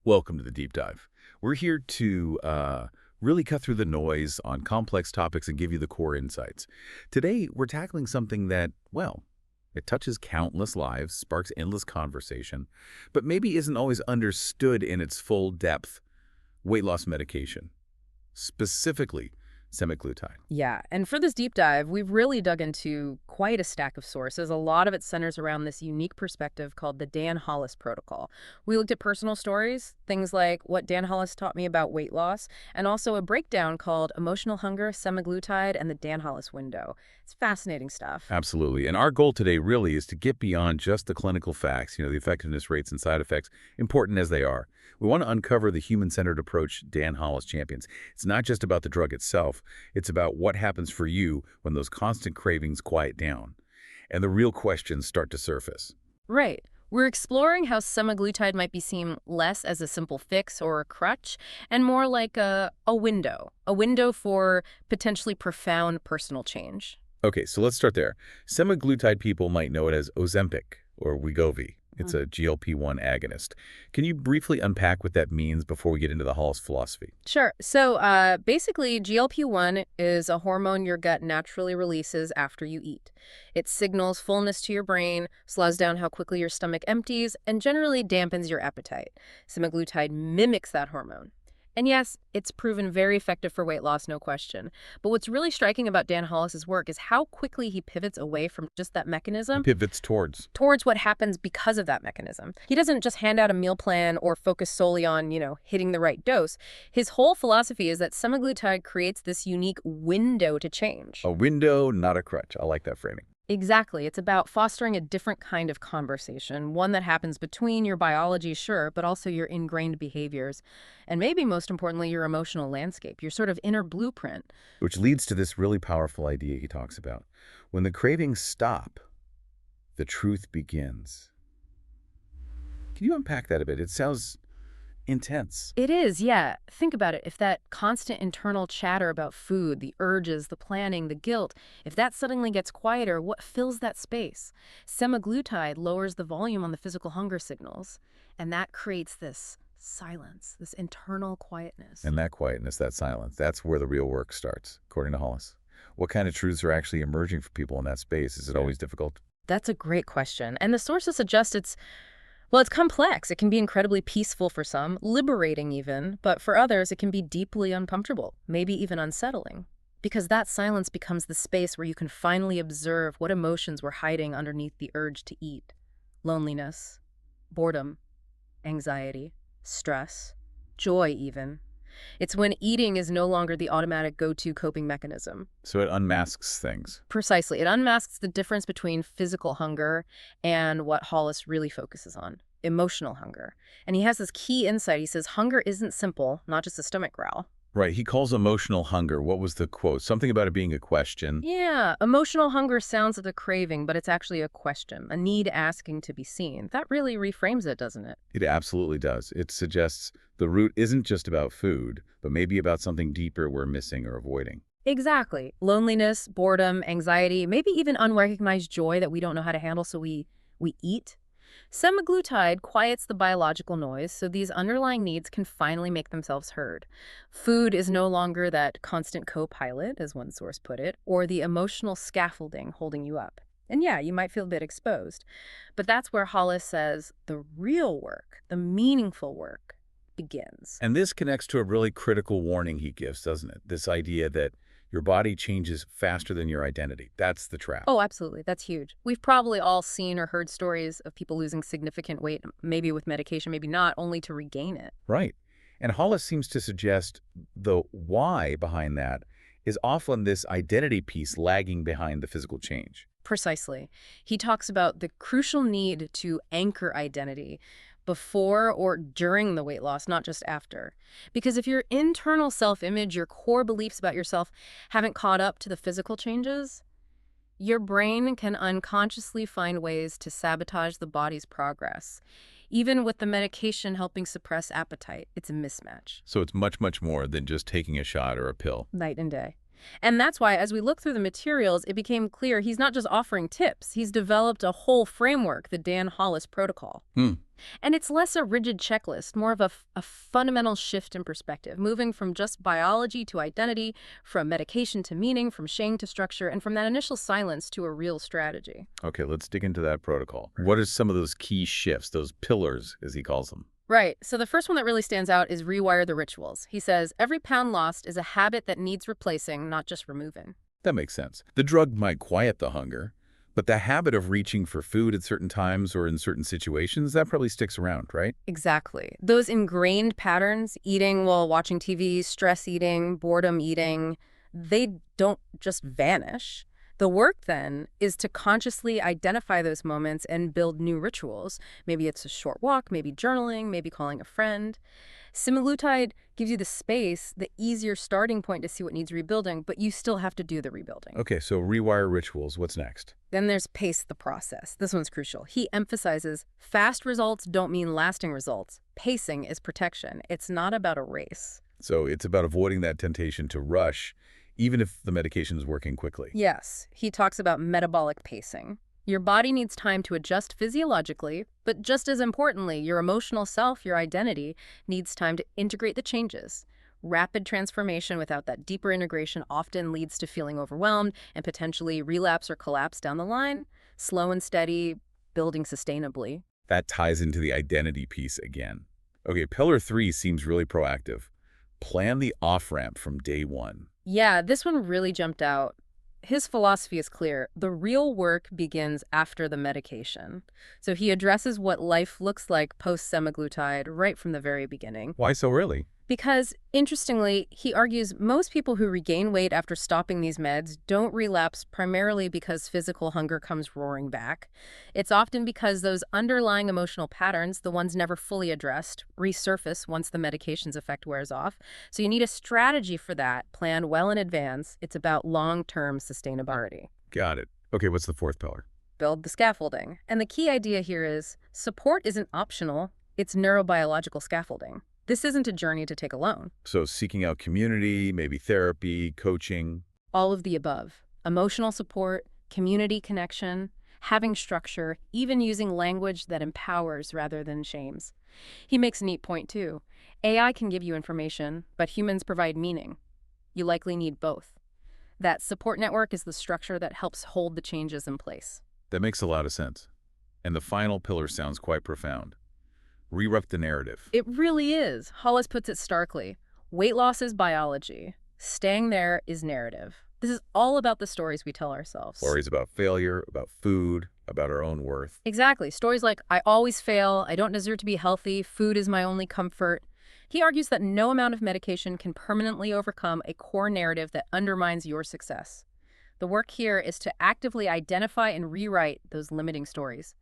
Welcome to the Deep Dive. We're here to really cut through the noise on complex topics and give you the core insights. Today, we're tackling something that, well, it touches countless lives, sparks endless conversation, but maybe isn't always understood in its full depth: weight loss medication, specifically semaglutide. Yeah, and for this deep dive, we've really dug into quite a stack of sources. A lot of it centers around this unique perspective called the Dan Hollis protocol. We looked at personal stories, things like what Dan Hollis taught me about weight loss, and also a breakdown called Emotional Hunger, Semaglutide, and the Dan Hollis Window. It's fascinating stuff. Absolutely. And our goal today really is to get beyond just the clinical facts, the effectiveness rates and side effects, important as they are. We want to uncover the human-centered approach Dan Hollis champions. It's not just about the drug itself. It's about what happens for you when those constant cravings quiet down and the real questions start to surface. Right. We're exploring how semaglutide might be seen less as a simple fix or a crutch and more like a window for potentially profound personal change. Okay, so let's start there. Semaglutide people might know it as Ozempic or Wegovy. It's a GLP-1 agonist. Can you briefly unpack what that means before we get into the Hollis philosophy? Sure. So basically, GLP-1 is a hormone your gut naturally releases after you eat. It signals fullness to your brain, slows down how quickly your stomach empties, and generally dampens your appetite. Semaglutide mimics that hormone. And yes, it's proven very effective for weight loss, no question. But what's really striking about Dan Hollis's work is how quickly he pivots away from just that mechanism Pivots towards. towards what happens because of that mechanism. He doesn't just hand out a meal plan or focus solely on, hitting the right dose. His whole philosophy is that semaglutide creates this unique window to change. A window, not a crutch. I like that framing. Exactly. It's about fostering a different kind of conversation, one that happens between your biology, sure, but also your ingrained behaviors, and maybe most importantly, your emotional landscape, your sort of inner blueprint. Which leads to this really powerful idea he talks about. When the cravings stop, the truth begins. Can you unpack that a bit? It sounds intense. It is, yeah. Think about it. If that constant internal chatter about food, the urges, the planning, the guilt, if that suddenly gets quieter, what fills that space? Semaglutide lowers the volume on the physical hunger signals, and that creates this silence, this internal quietness. And that quietness, that silence, that's where the real work starts, according to Hollis. What kind of truths are actually emerging for people in that space? Is it always difficult? That's a great question. And the sources suggest it's complex. It can be incredibly peaceful for some, liberating even, but for others it can be deeply uncomfortable, maybe even unsettling. Because that silence becomes the space where you can finally observe what emotions were hiding underneath the urge to eat. Loneliness, boredom, anxiety, stress, joy even. It's when eating is no longer the automatic go-to coping mechanism. So it unmasks things. Precisely. It unmasks the difference between physical hunger and what Hollis really focuses on, emotional hunger. And he has this key insight. He says, hunger isn't simple, not just a stomach growl. Right. He calls emotional hunger. What was the quote? Something about it being a question. Yeah, emotional hunger sounds like a craving, but it's actually a question, a need asking to be seen. That really reframes it, doesn't it? It absolutely does. It suggests the root isn't just about food, but maybe about something deeper we're missing or avoiding. Exactly. Loneliness, boredom, anxiety, maybe even unrecognized joy that we don't know how to handle, so we eat. Semaglutide quiets the biological noise, so these underlying needs can finally make themselves heard. Food is no longer that constant co-pilot, as one source put it, or the emotional scaffolding holding you up. And yeah, you might feel a bit exposed. But that's where Hollis says the real work, the meaningful work, begins. And this connects to a really critical warning he gives, doesn't it? This idea that your body changes faster than your identity. That's the trap. Oh, absolutely. That's huge. We've probably all seen or heard stories of people losing significant weight, maybe with medication, maybe not, only to regain it. Right. And Hollis seems to suggest the why behind that is often this identity piece lagging behind the physical change. Precisely. He talks about the crucial need to anchor identity before or during the weight loss, not just after. Because if your internal self-image, your core beliefs about yourself haven't caught up to the physical changes, your brain can unconsciously find ways to sabotage the body's progress. Even with the medication helping suppress appetite, it's a mismatch. So it's much, much more than just taking a shot or a pill. Night and day. And that's why, as we look through the materials, it became clear he's not just offering tips. He's developed a whole framework, the Dan Hollis protocol. And it's less a rigid checklist, more of a fundamental shift in perspective, moving from just biology to identity, from medication to meaning, from shame to structure, and from that initial silence to a real strategy. Okay, let's dig into that protocol. What are some of those key shifts, those pillars, as he calls them? Right. So the first one that really stands out is rewire the rituals. He says, every pound lost is a habit that needs replacing, not just removing. That makes sense. The drug might quiet the hunger, but the habit of reaching for food at certain times or in certain situations, that probably sticks around, right? Exactly. Those ingrained patterns, eating while watching TV, stress eating, boredom eating, they don't just vanish. The work then is to consciously identify those moments and build new rituals. Maybe it's a short walk, maybe journaling, maybe calling a friend. Semaglutide gives you the space, the easier starting point to see what needs rebuilding, but you still have to do the rebuilding. Okay, so rewire rituals. What's next? Then there's pace the process. This one's crucial. He emphasizes fast results don't mean lasting results. Pacing is protection. It's not about a race. So it's about avoiding that temptation to rush, even if the medication is working quickly. Yes, he talks about metabolic pacing. Your body needs time to adjust physiologically, but just as importantly, your emotional self, your identity, needs time to integrate the changes. Rapid transformation without that deeper integration often leads to feeling overwhelmed and potentially relapse or collapse down the line. Slow and steady, building sustainably. That ties into the identity piece again. Okay, pillar 3 seems really proactive. Plan the off-ramp from day one. Yeah, this one really jumped out. His philosophy is clear. The real work begins after the medication. So he addresses what life looks like post-semaglutide right from the very beginning. Why so early? Because, interestingly, he argues most people who regain weight after stopping these meds don't relapse primarily because physical hunger comes roaring back. It's often because those underlying emotional patterns, the ones never fully addressed, resurface once the medication's effect wears off. So you need a strategy for that, planned well in advance. It's about long-term sustainability. Got it. Okay, what's the fourth pillar? Build the scaffolding. And the key idea here is support isn't optional, it's neurobiological scaffolding. This isn't a journey to take alone. So seeking out community, maybe therapy, coaching. All of the above. Emotional support, community connection, having structure, even using language that empowers rather than shames. He makes a neat point too. AI can give you information, but humans provide meaning. You likely need both. That support network is the structure that helps hold the changes in place. That makes a lot of sense. And the final pillar sounds quite profound. Rewrite the narrative. It really is. Hollis puts it starkly. Weight loss is biology. Staying there is narrative. This is all about the stories we tell ourselves. Stories about failure, about food, about our own worth. Exactly. Stories like, I always fail, I don't deserve to be healthy, food is my only comfort. He argues that no amount of medication can permanently overcome a core narrative that undermines your success. The work here is to actively identify and rewrite those limiting stories.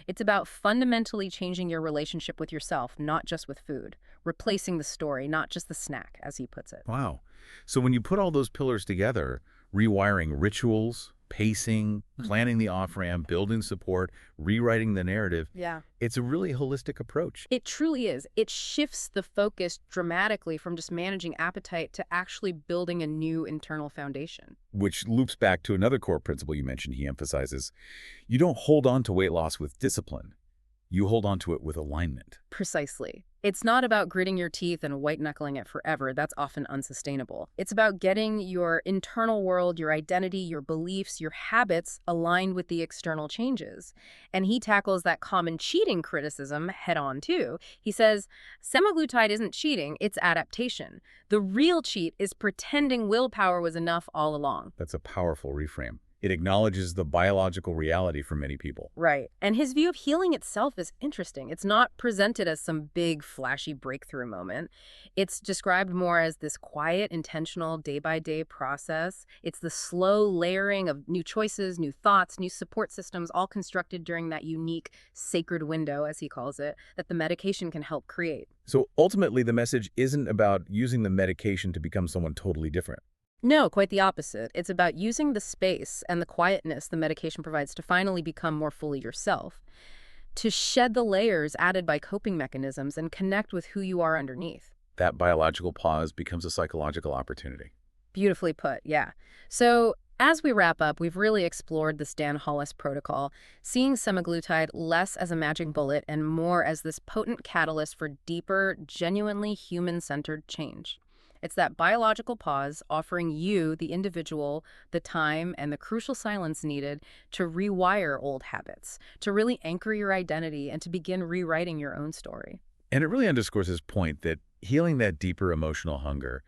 It's about fundamentally changing your relationship with yourself, not just with food. Replacing the story, not just the snack, as he puts it. Wow. So when you put all those pillars together, rewiring rituals, pacing, planning the off-ramp, building support, rewriting the narrative, Yeah. it's a really holistic approach. It truly is. It shifts the focus dramatically from just managing appetite to actually building a new internal foundation. Which loops back to another core principle you mentioned he emphasizes. You don't hold on to weight loss with discipline. You hold on to it with alignment. Precisely. It's not about gritting your teeth and white-knuckling it forever. That's often unsustainable. It's about getting your internal world, your identity, your beliefs, your habits aligned with the external changes. And he tackles that common cheating criticism head-on, too. He says, semaglutide isn't cheating, it's adaptation. The real cheat is pretending willpower was enough all along. That's a powerful reframe. It acknowledges the biological reality for many people. Right. And his view of healing itself is interesting. It's not presented as some big, flashy breakthrough moment. It's described more as this quiet, intentional, day-by-day process. It's the slow layering of new choices, new thoughts, new support systems, all constructed during that unique sacred window, as he calls it, that the medication can help create. So ultimately, the message isn't about using the medication to become someone totally different. No, quite the opposite. It's about using the space and the quietness the medication provides to finally become more fully yourself, to shed the layers added by coping mechanisms and connect with who you are underneath. That biological pause becomes a psychological opportunity. Beautifully put, yeah. So As we wrap up, we've really explored the Dan Hollis protocol, seeing semaglutide less as a magic bullet and more as this potent catalyst for deeper, genuinely human-centered change. It's that biological pause offering you, the individual, the time and the crucial silence needed to rewire old habits, to really anchor your identity and to begin rewriting your own story. And it really underscores his point that healing that deeper emotional hunger,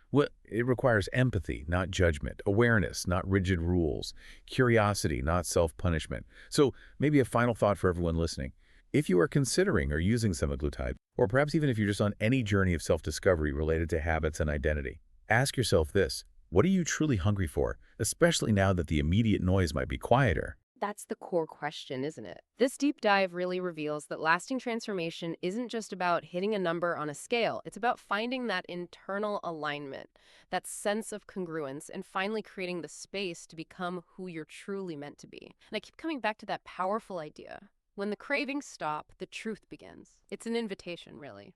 well, it requires empathy, not judgment, awareness, not rigid rules, curiosity, not self-punishment. So maybe a final thought for everyone listening. If you are considering or using semaglutide, or perhaps even if you're just on any journey of self-discovery related to habits and identity, ask yourself this: what are you truly hungry for, especially now that the immediate noise might be quieter? That's the core question, isn't it? This deep dive really reveals that lasting transformation isn't just about hitting a number on a scale. It's about finding that internal alignment, that sense of congruence, and finally creating the space to become who you're truly meant to be. And I keep coming back to that powerful idea. When the cravings stop, the truth begins. It's an invitation, really.